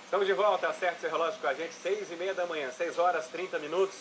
Estamos de volta, acerte seu relógio com a gente, 6h30 da manhã, 6 horas 30 minutos.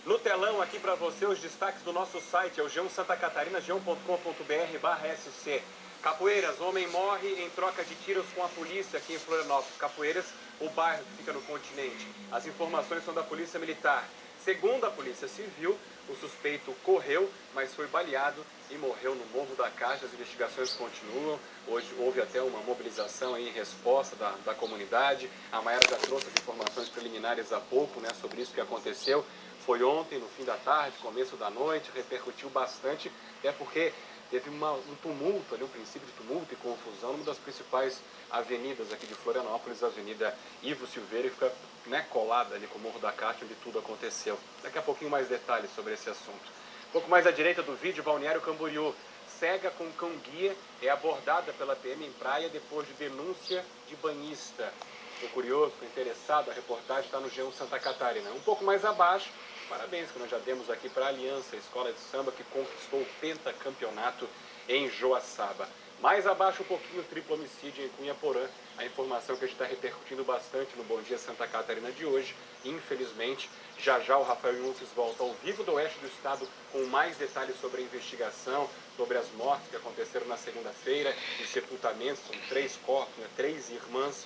No telão aqui para você os destaques do nosso site, é o G1 Santa Catarina, g1.com.br/SC. Capoeiras, homem morre em troca de tiros com a polícia aqui em Florianópolis. Capoeiras, o bairro que fica no continente. As informações são da Polícia Militar. Segundo a Polícia Civil, o suspeito correu, mas foi baleado e morreu no Morro da Caixa. As investigações continuam. Hoje houve até uma mobilização em resposta da comunidade. A Maiara já trouxe as informações preliminares há pouco, né, sobre isso que aconteceu. Foi ontem, no fim da tarde, começo da noite, repercutiu bastante, até porque teve um tumulto ali, um princípio de tumulto e confusão numa das principais avenidas aqui de Florianópolis, a Avenida Ivo Silveira, e fica, né, colada ali com o Morro da Caixa, onde tudo aconteceu. Daqui a pouquinho mais detalhes sobre esse assunto. Um pouco mais à direita do vídeo, Balneário Camboriú. Cega com cão-guia é abordada pela PM em praia depois de denúncia de banhista. Estou curioso, estou interessado, a reportagem está no G1 Santa Catarina. Um pouco mais abaixo, parabéns que nós já demos aqui para a Aliança, a escola de samba que conquistou o pentacampeonato em Joaçaba. Mais abaixo um pouquinho, triplo homicídio em Cunha Porã. A informação que a gente está repercutindo bastante no Bom Dia Santa Catarina de hoje. Infelizmente, já o Rafael Yunques volta ao vivo do oeste do estado com mais detalhes sobre a investigação, sobre as mortes que aconteceram na segunda-feira, os sepultamentos, são 3 corpos, né, 3 irmãs.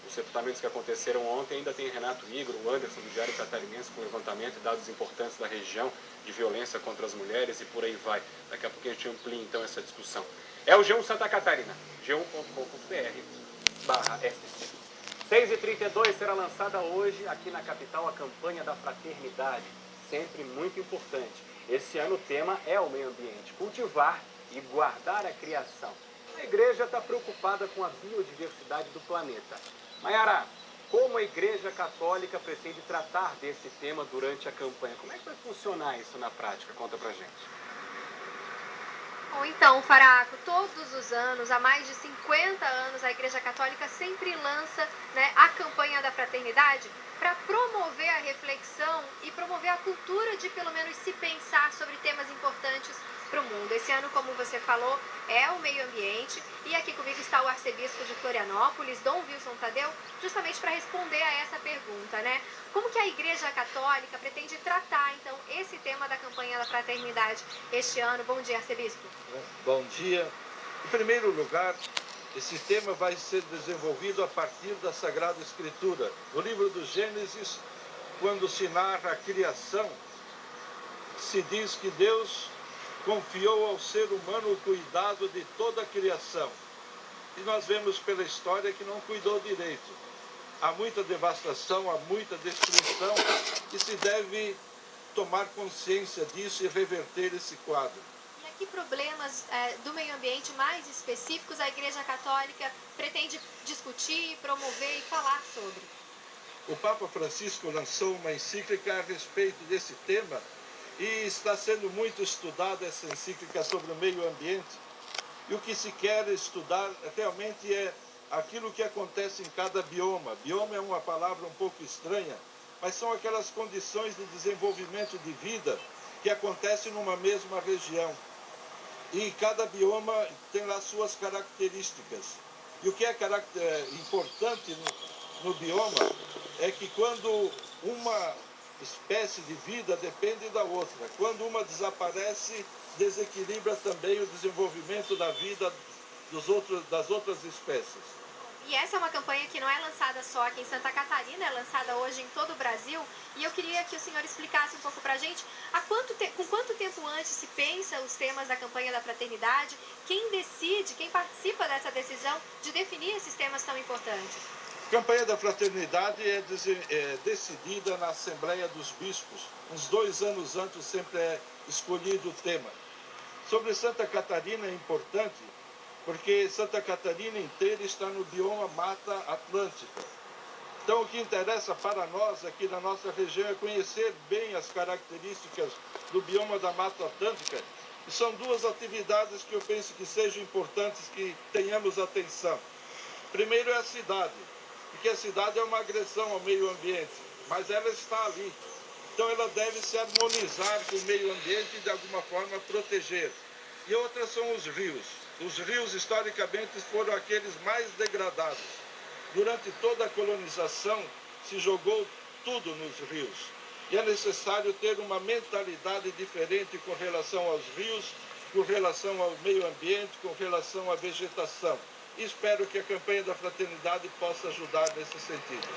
Os sepultamentos que aconteceram ontem, ainda tem Renato Igro, o Anderson do Diário Catarinense com levantamento e dados importantes da região de violência contra as mulheres e por aí vai. Daqui a pouquinho a gente amplia então essa discussão. É o G1 Santa Catarina, g1.com.br/SC. 6h32 será lançada hoje aqui na capital a campanha da fraternidade, sempre muito importante. Esse ano o tema é o meio ambiente, cultivar e guardar a criação. A igreja está preocupada com a biodiversidade do planeta. Maiara, como a Igreja Católica pretende tratar desse tema durante a campanha? Como é que vai funcionar isso na prática? Conta pra gente. Bom, então, Faraco, todos os anos, há mais de 50 anos, a Igreja Católica sempre lança, né, a campanha da fraternidade para promover a reflexão e promover a cultura de, pelo menos, se pensar sobre temas importantes para o mundo. Esse ano, como você falou, é o meio ambiente, e aqui comigo está o arcebispo de Florianópolis, Dom Wilson Tadeu, justamente para responder a essa pergunta, né? Como que a Igreja Católica pretende tratar, então, esse tema da campanha da fraternidade este ano? Bom dia, arcebispo. Bom dia. Em primeiro lugar, esse tema vai ser desenvolvido a partir da Sagrada Escritura. No livro do Gênesis, quando se narra a criação, se diz que Deus confiou ao ser humano o cuidado de toda a criação. E nós vemos pela história que não cuidou direito. Há muita devastação, há muita destruição, e se deve tomar consciência disso e reverter esse quadro. E a que problemas do meio ambiente mais específicos a Igreja Católica pretende discutir, promover e falar sobre? O Papa Francisco lançou uma encíclica a respeito desse tema, e está sendo muito estudada essa encíclica sobre o meio ambiente. E o que se quer estudar realmente é aquilo que acontece em cada bioma. Bioma é uma palavra um pouco estranha, mas são aquelas condições de desenvolvimento de vida que acontecem numa mesma região. E cada bioma tem lá suas características. E o que é importante no bioma é que quando uma espécie de vida depende da outra. Quando uma desaparece, desequilibra também o desenvolvimento da vida das outras espécies. E essa é uma campanha que não é lançada só aqui em Santa Catarina, é lançada hoje em todo o Brasil. E eu queria que o senhor explicasse um pouco pra gente com quanto tempo antes se pensa os temas da campanha da fraternidade, quem decide, quem participa dessa decisão de definir esses temas tão importantes. A campanha da fraternidade é decidida na Assembleia dos Bispos. Uns 2 anos antes sempre é escolhido o tema. Sobre Santa Catarina é importante, porque Santa Catarina inteira está no bioma Mata Atlântica. Então o que interessa para nós aqui na nossa região é conhecer bem as características do bioma da Mata Atlântica. E são 2 atividades que eu penso que sejam importantes que tenhamos atenção. Primeiro é a cidade, porque a cidade é uma agressão ao meio ambiente, mas ela está ali. Então ela deve se harmonizar com o meio ambiente e de alguma forma proteger. E outras são os rios. Os rios historicamente foram aqueles mais degradados. Durante toda a colonização se jogou tudo nos rios. E é necessário ter uma mentalidade diferente com relação aos rios, com relação ao meio ambiente, com relação à vegetação. E espero que a campanha da fraternidade possa ajudar nesse sentido.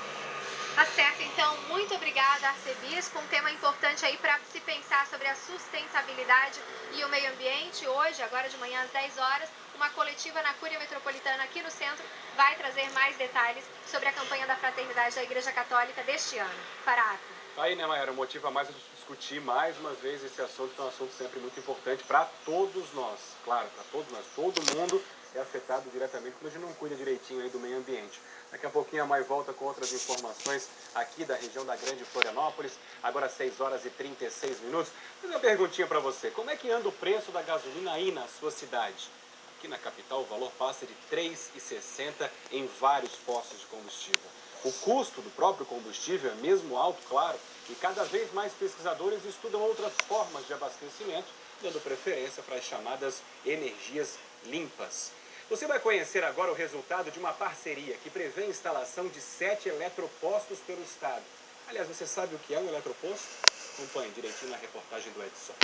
Tá certo, então, muito obrigada, arcebispo. Um tema importante aí para se pensar sobre a sustentabilidade e o meio ambiente. Hoje, agora de manhã às 10 horas, uma coletiva na Cúria Metropolitana aqui no centro vai trazer mais detalhes sobre a campanha da fraternidade da Igreja Católica deste ano. Faraco. Aí, né, Mayara, o motivo a mais a gente discutir mais uma vez esse assunto, que é um assunto sempre muito importante para todos nós. Claro, para todos nós, todo mundo é afetado diretamente quando a gente não cuida direitinho aí do meio ambiente. Daqui a pouquinho a Mai volta com outras informações aqui da região da Grande Florianópolis, agora 6 horas e 36 minutos. Vou fazer uma perguntinha para você, como é que anda o preço da gasolina aí na sua cidade? Aqui na capital o valor passa de R$ 3,60 em vários postos de combustível. O custo do próprio combustível é mesmo alto, claro, e cada vez mais pesquisadores estudam outras formas de abastecimento, dando preferência para as chamadas energias limpas. Você vai conhecer agora o resultado de uma parceria que prevê a instalação de 7 eletropostos pelo estado. Aliás, você sabe o que é um eletroposto? Acompanhe direitinho na reportagem do Edson.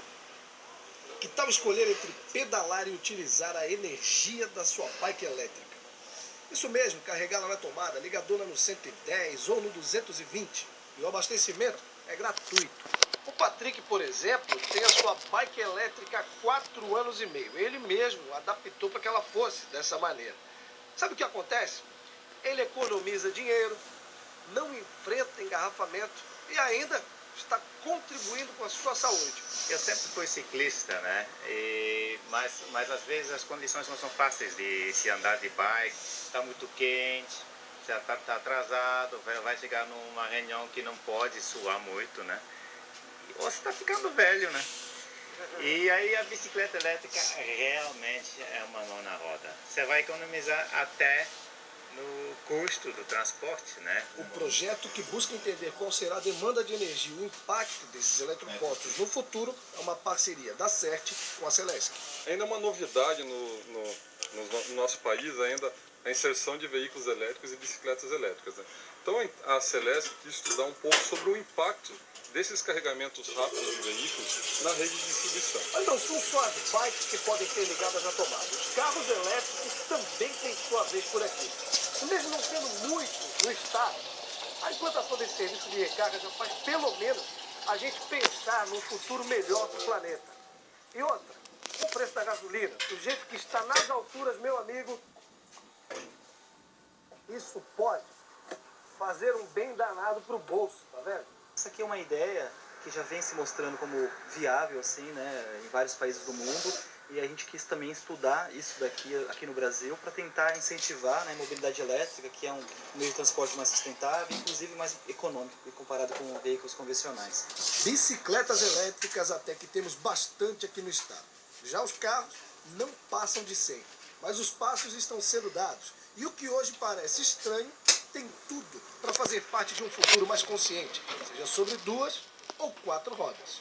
Que tal escolher entre pedalar e utilizar a energia da sua bike elétrica? Isso mesmo, carregá-la na tomada, ligadona no 110 ou no 220. E o abastecimento é gratuito. O Patrick, por exemplo, tem a sua bike elétrica há 4 anos e meio. Ele mesmo adaptou para que ela fosse dessa maneira. Sabe o que acontece? Ele economiza dinheiro, não enfrenta engarrafamento e ainda está contribuindo com a sua saúde. Eu sempre fui ciclista, né? Mas às vezes as condições não são fáceis de se andar de bike. Está muito quente, já está atrasado, vai chegar numa reunião que não pode suar muito, né? Ou você está ficando velho, né? E aí a bicicleta elétrica realmente é uma mão na roda. Você vai economizar até no custo do transporte, né? O projeto, que busca entender qual será a demanda de energia e o impacto desses eletropostos no futuro, é uma parceria da CERT com a Celesc. Ainda é uma novidade no nosso país, ainda a inserção de veículos elétricos e bicicletas elétricas, né? Então a Celesc quis estudar um pouco sobre o impacto desses carregamentos rápidos de veículos na rede de distribuição. Mas não são só as bikes que podem ser ligadas à tomada. Os carros elétricos também têm sua vez por aqui. Mesmo não sendo muitos no estado, a implantação desse serviço de recarga já faz pelo menos a gente pensar num futuro melhor para o planeta. E outra, o preço da gasolina, do jeito que está nas alturas, meu amigo, isso pode fazer um bem danado para o bolso, tá vendo? Essa aqui é uma ideia que já vem se mostrando como viável, assim, né, em vários países do mundo, e a gente quis também estudar isso daqui aqui no Brasil para tentar incentivar, né, a mobilidade elétrica, que é um meio de transporte mais sustentável, inclusive mais econômico comparado com veículos convencionais. Bicicletas elétricas até que temos bastante aqui no estado. Já os carros não passam de 100, mas os passos estão sendo dados. E o que hoje parece estranho tem tudo para fazer parte de um futuro mais consciente, seja sobre 2 ou 4 rodas.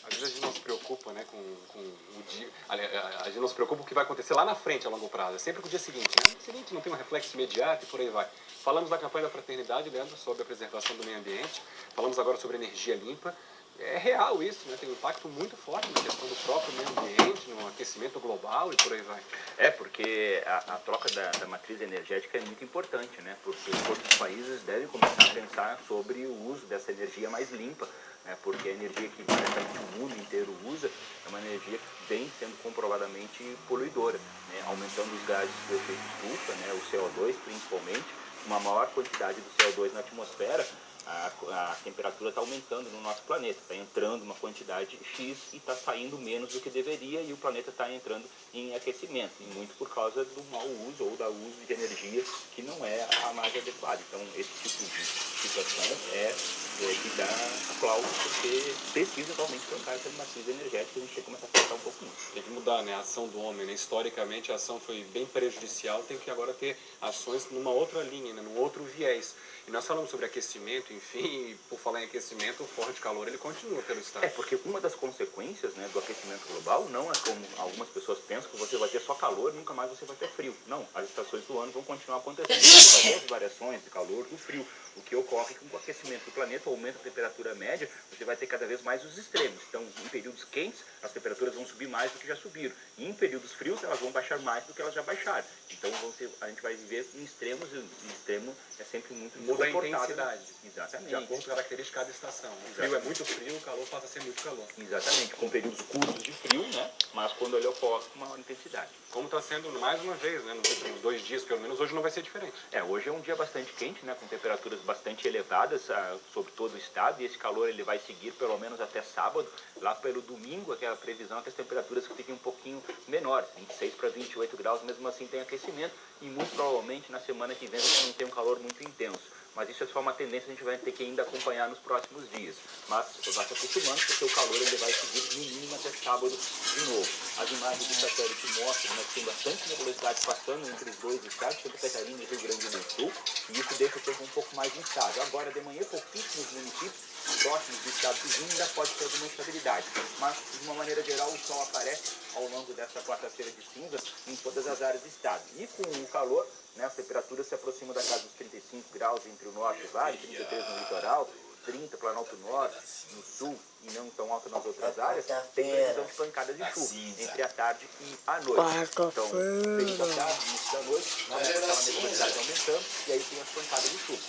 Às vezes a gente não se preocupa, né, com o dia. A gente não se preocupa com o que vai acontecer lá na frente a longo prazo. É sempre com o dia seguinte. Né? O seguinte não tem um reflexo imediato e por aí vai. Falamos da campanha da fraternidade, Leandro, sobre a preservação do meio ambiente. Falamos agora sobre energia limpa. É real isso, né? Tem um impacto muito forte na questão do próprio meio ambiente, no aquecimento global e por aí vai. É, porque a troca da matriz energética é muito importante, né? Porque todos os países devem começar a pensar sobre o uso dessa energia mais limpa, né? Porque a energia que praticamente o mundo inteiro usa é uma energia que vem sendo comprovadamente poluidora, né? Aumentando os gases do efeito estufa, né? O CO2 principalmente, uma maior quantidade do CO2 na atmosfera. A temperatura está aumentando no nosso planeta, está entrando uma quantidade X e está saindo menos do que deveria, e o planeta está entrando em aquecimento, e muito por causa do mau uso ou da uso de energia que não é a mais adequada. Então esse tipo de situação é que dá aplauso, porque precisa realmente trocar essa matriz energética, a gente tem que começar a pensar um pouco nisso. Tem que mudar, né, a ação do homem, né? Historicamente a ação foi bem prejudicial, tem que agora ter ações numa outra linha, né, num outro viés. E nós falamos sobre aquecimento forte, enfim, e por falar em aquecimento, o forte calor ele continua pelo estado. Porque uma das consequências, né, do aquecimento global não é como algumas pessoas pensam, que você vai ter só calor e nunca mais você vai ter frio. Não, as estações do ano vão continuar acontecendo, vai ter as variações de calor, do frio. O que ocorre com o aquecimento do planeta aumenta a temperatura média, você vai ter cada vez mais os extremos. Então, em períodos quentes, as temperaturas vão subir mais do que já subiram. E em períodos frios, elas vão baixar mais do que elas já baixaram. Então, a gente vai viver em extremos, e o extremo é sempre muito Muda a confortável. intensidade. Exatamente. De acordo com a característica de cada estação. O frio é muito frio, o calor passa a ser muito calor. Exatamente, com períodos curtos de frio, né? Mas quando ele ocorre com maior intensidade. Como está sendo mais uma vez, né? Nos últimos 2 dias, pelo menos, hoje não vai ser diferente. Hoje é um dia bastante quente, né? Com temperaturas bastante elevadas sobre todo o estado. E esse calor ele vai seguir pelo menos até sábado. Lá pelo domingo, aquela previsão é que as temperaturas fiquem um pouquinho menores, 26 para 28 graus, mesmo assim tem aquecimento. E muito provavelmente na semana que vem a gente não tem um calor muito intenso. Mas isso é só uma tendência que a gente vai ter que ainda acompanhar nos próximos dias. Mas vai se acostumando, porque o calor ele vai seguir no mínimo até sábado de novo. As imagens do satélite mostram, né, que tem bastante nebulosidade passando entre os dois estados, Santa Catarina e Rio Grande do Sul, e isso deixa o tempo um pouco mais instável. Agora, de manhã, pouquíssimos municípios próximos do estado vizinho ainda pode ter alguma instabilidade. Mas, de uma maneira geral, o sol aparece ao longo desta quarta-feira de cinza em todas as áreas do estado. E com o calor, né, as temperaturas se aproximam da casa dos 35 graus entre o norte e o vale, 33 no litoral, 30 Planalto Norte, no sul e não tão alto nas outras áreas, tem previsão de pancadas de chuva entre a tarde e a noite. Então, período da tarde, início da noite, aquela nebulosidade aumentando, e aí tem as pancadas de chuva.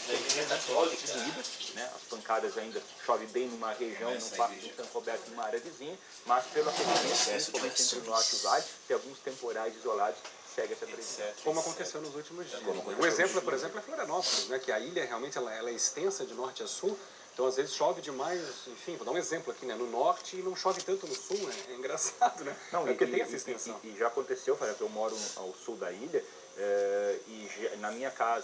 Né? As pancadas ainda chove bem numa região, não passa de um coberto numa área vizinha, mas pelo aquecimento, principalmente entre o norte e o vale, tem alguns temporais isolados. Segue essa previsão. Como aconteceu nos últimos dias. O exemplo, por exemplo, é Florianópolis, né? Que a ilha realmente ela é extensa de norte a sul, então às vezes chove demais, enfim, vou dar um exemplo aqui, né? No norte e não chove tanto no sul, né? É engraçado, né? Não, porque tem essa extensão. E já aconteceu, eu moro ao sul da ilha, e na minha casa